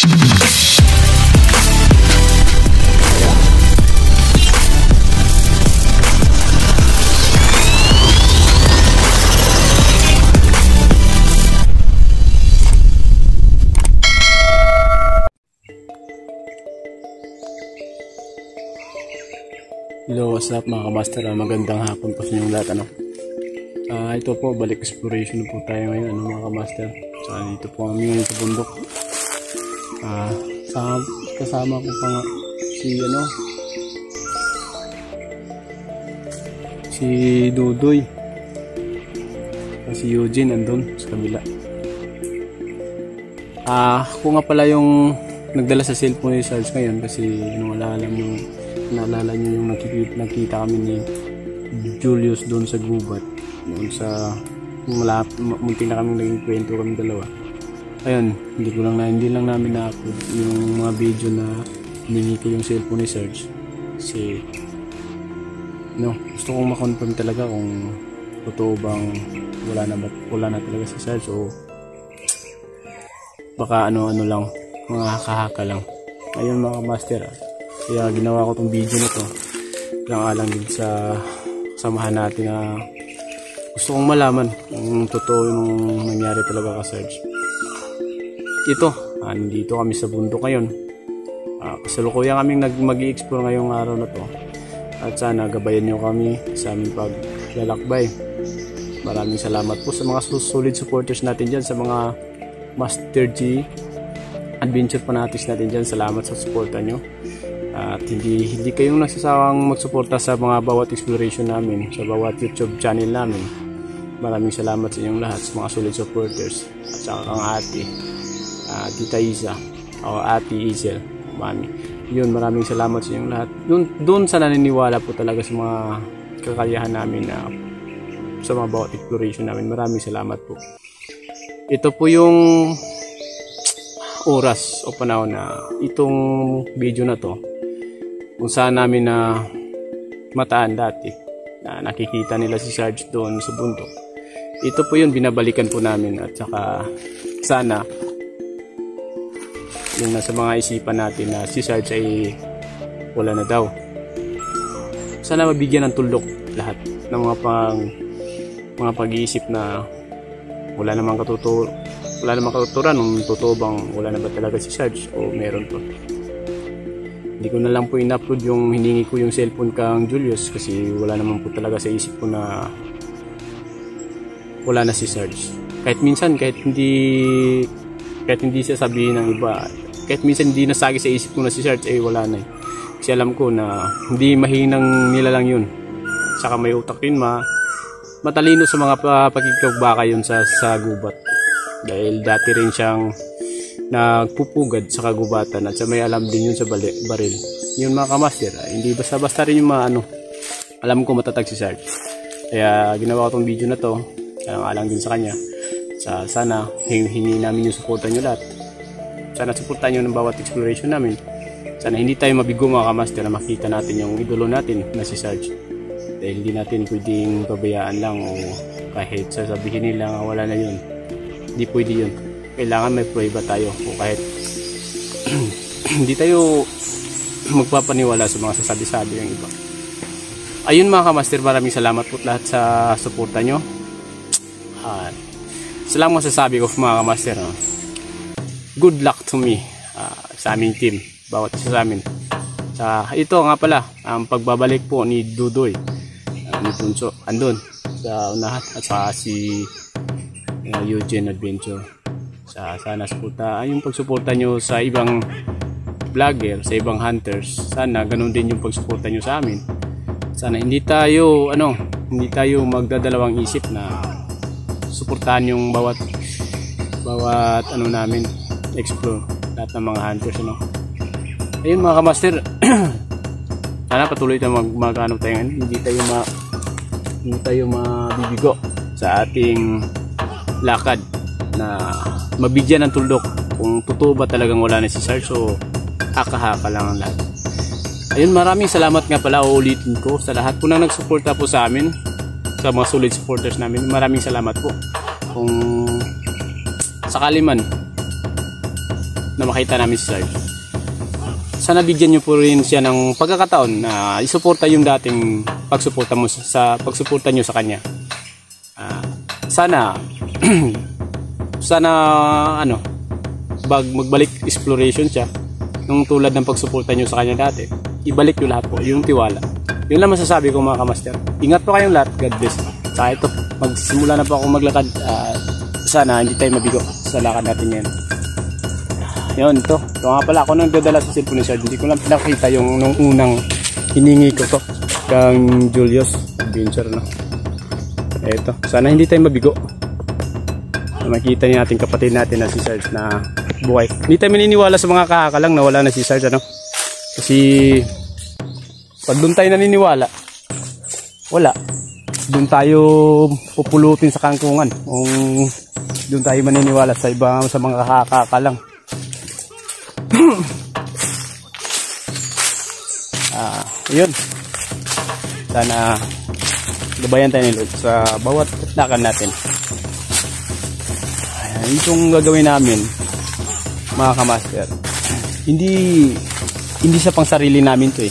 Hello, what's up mga kamaster? Magandang hapon po sa inyong lahat. Ito po, balik exploration po tayo ngayon mga kamaster. Dito po kami ngayon sa bundok. Kasama ko pa nga si Dudoy. Si Eugene andun sa kabila. Ako nga pala yung nagdala sa cellphone ni Sarge ngayon kasi naalala nyo yung nakita kami ni Julius doon sa gubat, doon sa munti na kami naging kwento kami dalawa. Ayun, hindi lang namin na-upload yung mga video na hiningi ko yung cellphone ni Serge kasi gusto kong makonfirm talaga kung totoo bang wala na talaga si Serge o baka ano lang, mga haka-haka lang. Ayun mga master, kaya ginawa ko tong video na to lang din sa samahan natin na gusto kong malaman kung totoo yung nangyari talaga ka Serge. Nandito kami sa bundok ngayon. Kasalukuyan kaming mag-i-explore ngayong araw na to at sana gabayan nyo kami sa aming paglalakbay. Maraming salamat po sa mga solid supporters natin dyan, sa mga Master G Adventure fanatics natin dyan. Salamat sa suporta nyo. At hindi kayong nagsasawang magsuporta sa mga bawat exploration namin, sa bawat YouTube channel namin. Maraming salamat sa inyong lahat, sa mga solid supporters. At saka kang ate, Tita Isa, o Ate Isel, mami. Yun, maraming salamat sa inyong lahat. Doon sa naniniwala po talaga sa mga kakayahan namin sa mga bawat exploration namin. Maraming salamat po. Ito po yung oras o panahon na itong video na to kung saan namin na mataan dati na nakikita nila si Sarge doon sa bundok. Ito po yun, binabalikan po namin at saka sana yung nasa mga isipan natin na si Sarge ay wala na daw. Sana mabigyan ng tuldok lahat ng mga pag-iisip na wala namang katuturan kung totoo bang wala na ba talaga si Sarge o meron po. Hindi ko na lang po in-upload yung hiningi ko yung cellphone kang Julius kasi wala naman po talaga sa isip ko na wala na si Sarge. Kahit hindi sasabihin ng iba, kahit minsan hindi nasagi sa isip ko na si Sarge ay wala na kasi alam ko na hindi mahinang nila lang yun. Saka may utak yun, matalino sa mga pagkikagbaka yun sa gubat. Dahil dati rin siyang nagpupugad sa kagubatan at sa may alam din yun sa baril. Yun mga kamaster, hindi basta-basta rin yung alam ko matatag si Sarge. Kaya ginawa ko tong video na to, alang din sa kanya. Sana hingi namin yung supportan nyo lahat. Sana supportan nyo ng bawat exploration namin. Sana hindi tayo mabigo mga kamaster na makita natin yung idolo natin na si Sarge. Dahil hindi natin pwedeng pabayaan lang o kahit sasabihin nila wala na yun. Hindi pwede yun. Kailangan may prueba tayo o kahit hindi tayo magpapaniwala sa mga sasabi-sabi ng iba. Ayun mga kamaster, maraming salamat po lahat sa suporta nyo. Salamat masasabi ko mga kamaster. Good luck to me sa aming team, bawat isa sa amin. Ito nga pala ang pagbabalik po ni Dudoy, ni Punso andun sa unahan at saka si Eugene Adventure. Sana yung pagsuporta nyo sa ibang vlogger, sa ibang hunters, sana ganun din yung pagsuporta nyo sa amin. Sana hindi tayo magdadalawang isip na suportahan yung bawat namin explore, lahat ng mga hunters ayun mga kamaster. Sana patuloy tayo magano tayo, hindi tayo mabibigo sa ating lakad na mabigyan ng tuldok kung totoo ba talagang wala na si Sarge o haka-haka lang ang lahat. Ayun, maraming salamat nga pala, uulitin ko sa lahat po na nagsuporta po sa amin, sa mga solid supporters namin. Maraming salamat po. Kung sakali man na makita namin si Sarge. Sana bigyan niyo po rin siya ng pagkakataon na isuporta yung dating pagsuporta mo sa pagsuporta niyo sa kanya. Sana sana ano, magbalik exploration siya nung tulad ng pagsuporta niyo sa kanya dati. Ibalik niyo lahat po yung tiwala. Yun lang masasabi ko mga kamaster. Ingat po kayong lahat. God bless. Sa ito, magsimula na po ako maglakad. Sana hindi tayo mabigo sa lakad natin ngayon. Yun, ito nga pala ako nang dadala sa cellphone ni Sarge. Hindi ko lang pinakita yung nung unang hiningi ko to kang Julius Adventure, no? Ito, sana hindi tayo mabigo. Makita niyo natin kapatid natin na si Sarge na buhay. Hindi tayo maniniwala sa mga kakakalang na wala na si Sarge, ano? Kasi pag doon tayo naniniwala, wala. Doon tayo pupulutin sa kangkungan. Kung doon tayo maniniwala sa iba, sa mga kakakalang. Yun, sana gabayan tayo ni Lord sa bawat lakan natin. Itong gagawin namin mga kamaster, hindi sa pang sarili namin to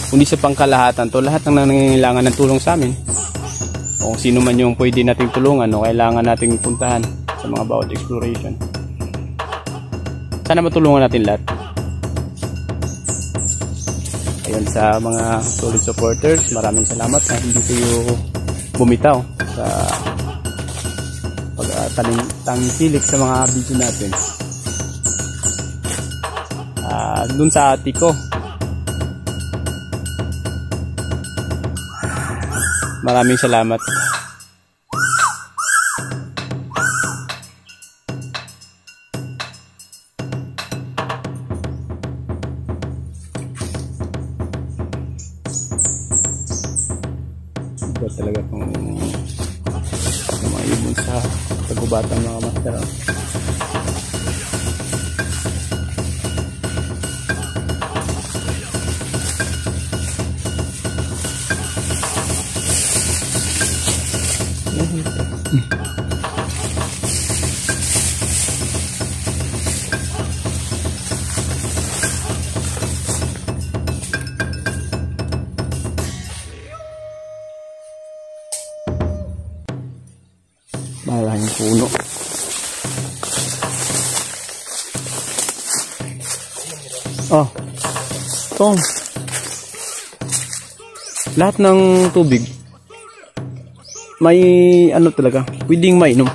kundi sa pangkalahatan to. Lahat ng nangangailangan ng tulong sa amin, o sino man yung pwede nating tulungan o kailangan nating puntahan sa mga bawat exploration, sana matulungan natin lahat. Ayun, sa mga solid supporters, maraming salamat na hindi kayo bumitaw sa pagtangkilik sa mga video natin. Dun sa ate ko, maraming salamat. Iba talaga kung mga ibon sa kagubatan mga master. Malaking puno. Ito. Lahat ng tubig may ano talaga, pwedeng mainom.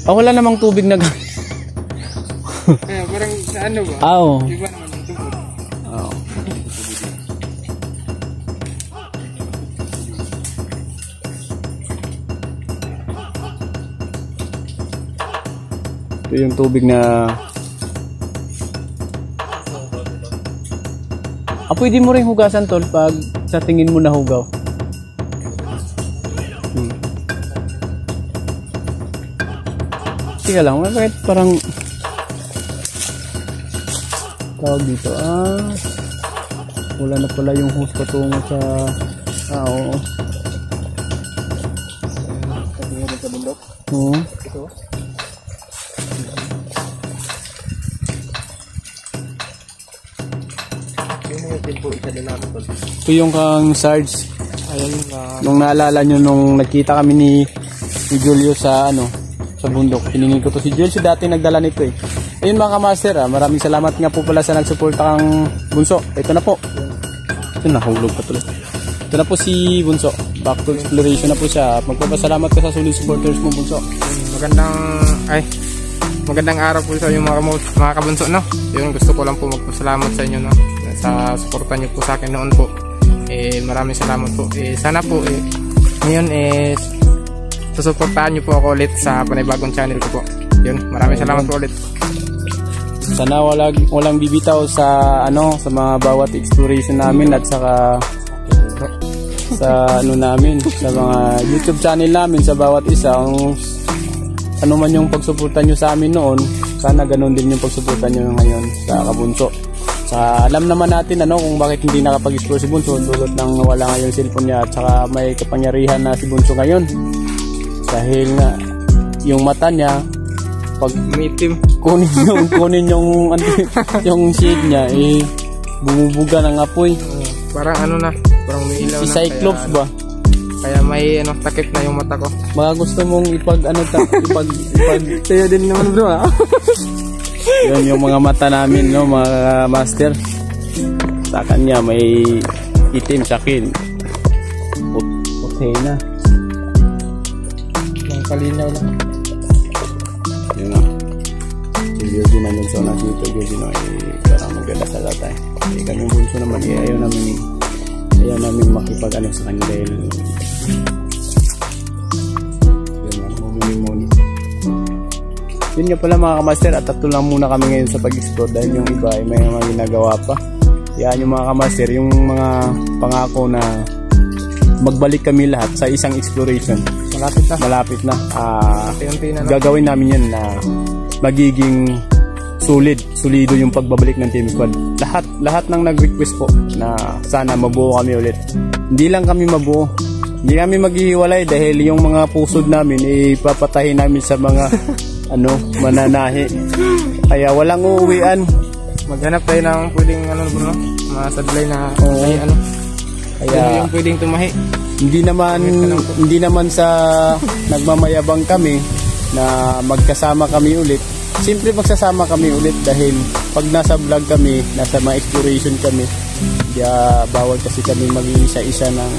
Wala namang tubig na parang sa ano ba? Iba naman yung tubig. Ito yung tubig na pwede mo rin hugasan tol pag sa tingin mo nahugaw. Sige lang, bakit parang tawag dito, wala na pala yung hose patungo sa oo. Sa bundok? Ito? Ito yung kang Sarge. Nung naalala nyo nung nagkita kami ni Julius sa sa bundok, hiningin ko to si Julius, dati nagdala nito Ayun mga kamaster, maraming salamat nga po pala sa nagsuporta kang Bunso. Ito na po. Ito na, hulog pa tuloy. Ito na po si Bunso. Back to exploration na po siya. Magpapasalamat ka sa solid supporters mo, Bunso. Magandang araw po sa inyo mga kabunso, no? Yung gusto ko lang po magpasalamat sa inyo, no? Sa suporta niyo po sa akin noon po. Maraming salamat po. Sana po ngayon susuportahan niyo po ako ulit sa panibagong channel ko po. Yun, maraming salamat po ulit. Sana walang bibitaw sa sa mga bawat exploration namin at saka sa namin, sa mga YouTube channel namin, sa bawat isa. Ano man yung pagsuporta nyo sa amin noon, sana ganun din yung pagsuporta nyo ngayon sa Kabunso. Alam naman natin kung bakit hindi nakapag-explore si Bunso, dulot ng wala nga yung cellphone niya at saka may kapangyarihan na si Bunso ngayon. Dahil nga yung mata niya pag Umitim. kunin yung ano, yung shade niya eh bumubuga ng apoy. Parang ano na, parang may ilaw Si na. Cyclops kaya, ba? Kaya may ano, takip na yung mata ko. Mga gusto mong ipag Sa'yo din naman bro ha. yun yung mga mata namin, no, mga master. Sa kanya may itim, sa akin okay na. Ang kalinaw lang. Yun na. Si Virgin namin sa una, si Virgin no, parang maganda sa tatay. Kaming bunso naman, ayaw namin makipag ano sa kanya dahil yun nga, mumuni. Yun nga pala mga kamaster, at tatlo lang muna kami ngayon sa pag-explore dahil yung iba ay may mga ginagawa pa. Yan yung mga kamaster, yung mga pangako na magbalik kami lahat sa isang exploration. Malapit na. Gagawin namin yan na magiging solido yung pagbabalik ng Team Squad. Lahat ng nag-request po na sana mabuo kami ulit. Hindi lang kami mabuo. Hindi kami maghihiwalay dahil yung mga pusod namin ipapatahin namin sa mga mananahi. Kaya walang uuwian. Maghanap tayo ng pwedeng bro, mga sadlay na kaya yung pwedeng tumahi. Hindi naman sa nagmamayabang kami na magkasama kami ulit. Siyempre magsasama kami ulit dahil pag nasa vlog kami, nasa mga exploration kami, bawal kasi kami mag-iisa-isa ng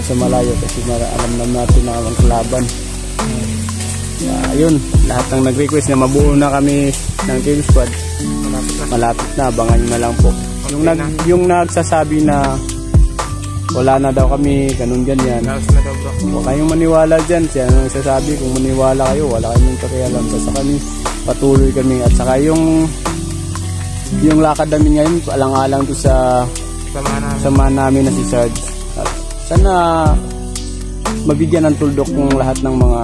sa malayo kasi alam natin na ang kalaban. Yun, lahat ng nag-request na mabuo na kami ng Team Squad. Malapit na, abangan nyo na lang po. Yung nagsasabi na wala na daw kami, ganyan. Huwag kayong maniwala dyan. Siya nang nagsasabi, kung maniwala kayo, wala kayong pakialam. Sa kami, patuloy kami. At saka yung lakad namin ngayon, alang-alang to sa samahan namin na si Sarge. At sana mabigyan ng tuldok ng lahat ng mga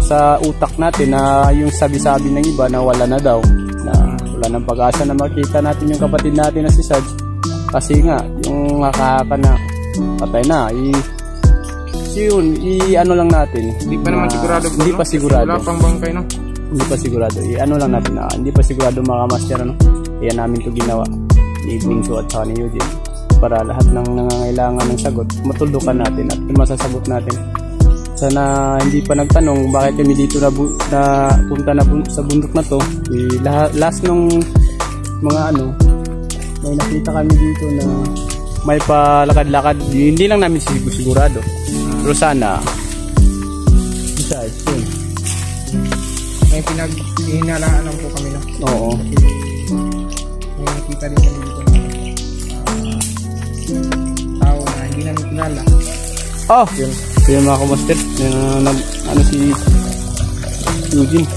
sa utak natin na yung sabi-sabi ng iba na wala na daw, na wala ng pag-asa na makita natin yung kapatid natin na si Sarge. Kasi nga, yung nakahaka na patay na, ano lang natin. Hindi pa naman sigurado. Hindi pa sigurado. Wala pang bangkay, no? Hindi pa sigurado. Ano lang natin na, hindi pa sigurado mga master, no? Kaya namin to ginawa. Ni Bingso at saka ni Eugene. Para lahat ng nangangailangan ng sagot, matuldukan natin at masasagot natin. Sana hindi pa nagtanong bakit kami dito na punta na sa bundok na to. Last nung mga may nakita kami dito na may palakad-lakad. Hindi lang namin sigurado. Pero sana besides yun, may pinaghihinalaan lang po kami, no? Oo. May nakita din kami dito na tao na hindi namin kilala. Yun. So yung mga kamaster, si Eugene.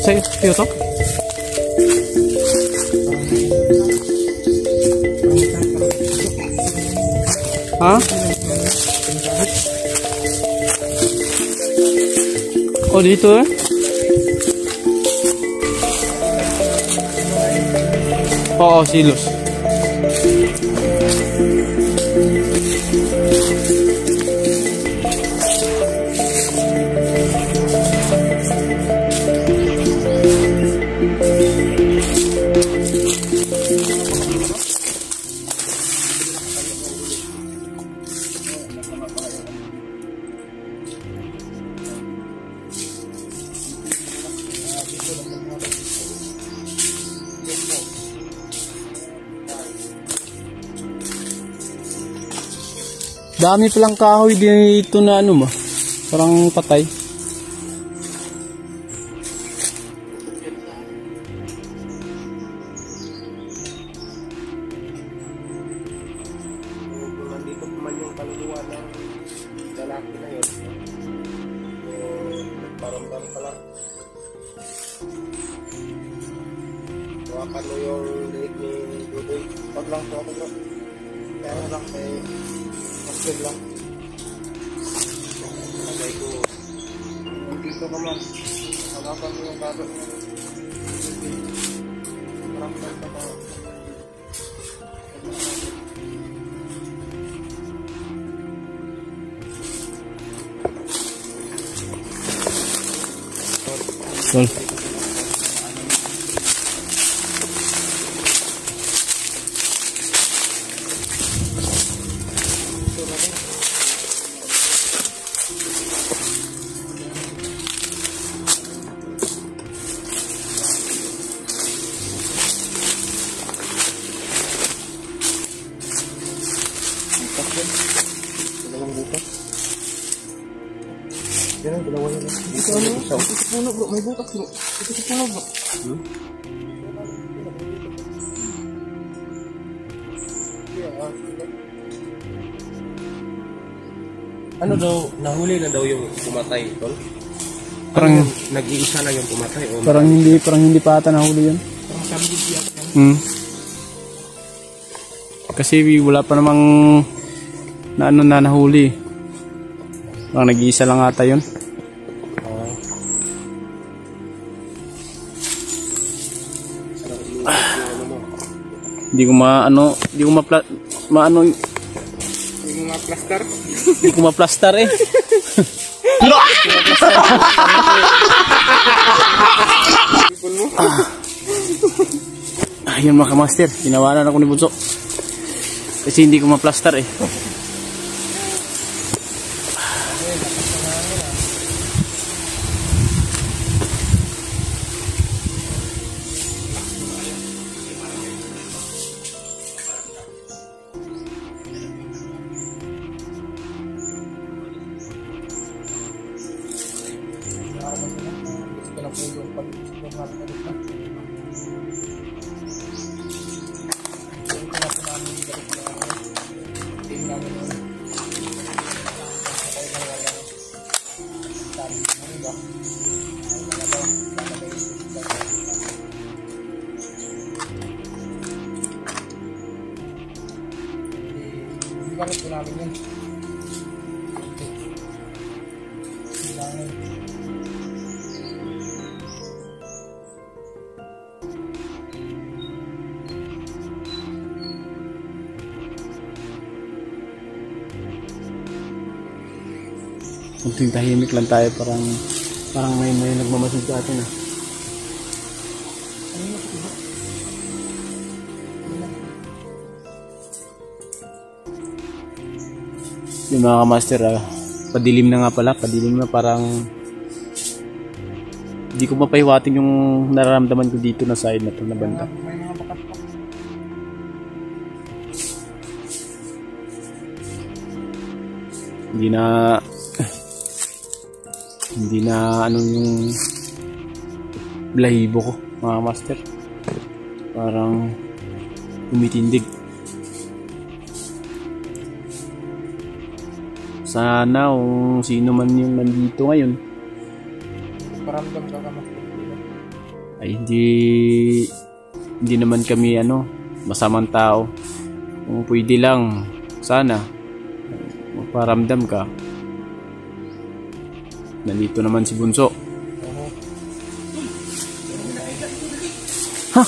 Sa'yo to? Ha? Dito eh? Oo, silos. Dami palang kahoy dito na parang patay. Nandito pa man yung kaluluwa ng lalaki na yun. Nagparamdam pa lang. Hawakan mo yung liit ni Dudoy. Pag lang po ako bro. Kaya lang Masjid lang. Lagay ko. Dito ka man. Hawakan mo yung bago niya. Maramdaman ka pa. Tol. Dalawang butas. Yan ang dalawa na lang. Ito ano? Ito sa puno bro. May butas bro. Ito sa puno bro. Ano daw, nahuli na daw yung pumatay, tol? Parang Nag-iisa lang yung pumatay. O parang hindi pa ata nahuli yun. parang sabi din siya yan. Kasi wala pa namang na nahuli. Parang nag-iisa lang ata yun. Hindi ko hindi ko Yung mga plaster. hindi ko ma-plaster eh. Ipon mo. Ayun mga kamaster, tinawanan ako ni Bunso. Kasi hindi ko ma-plaster eh. Bakit po namin yun? Kunting tahimik lang tayo, parang may nagmamasid sa atin ah. Yung mga kamaster padilim na nga pala, padilim na, parang hindi ko mapahiwatin yung nararamdaman ko dito na side na to na banda. May mga bakas pa. Hindi na ano yung blahibo ko mga master, parang umitindig. Sana kung sino man yung nandito ngayon Paramdam ka ka mas. ay hindi naman kami masamang tao. Kung pwede lang sana magparamdam ka. Nandito naman si Bunso. Ha?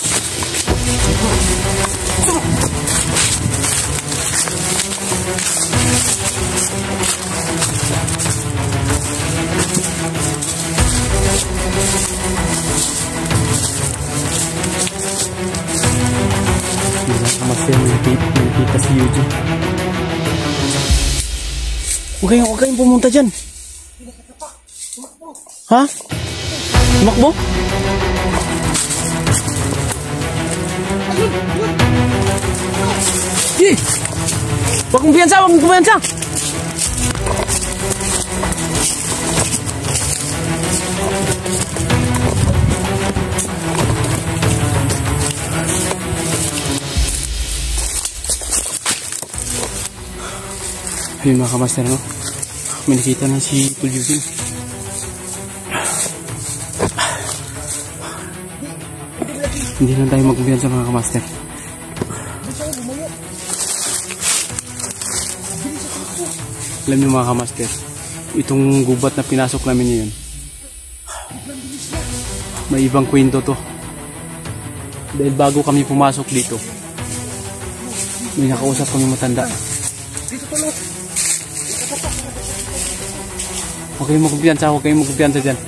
Nakikita si Eugene. Huwag kayong pumunta dyan. Ha? Tumakbo? Eh! Huwag mong kumpiyansa! Huwag mong kumpiyansa! Ayun mga kamaster, no? May nakita na si Eugene. Hindi lang tayo magkumpiyansa mga kamaster. Alam niyo mga kamaster, itong gubat na pinasok namin ngayon, may ibang kwento to. Dahil bago kami pumasok dito, may nakausap kami matanda. Huwag kayong magkumpiyansa dyan.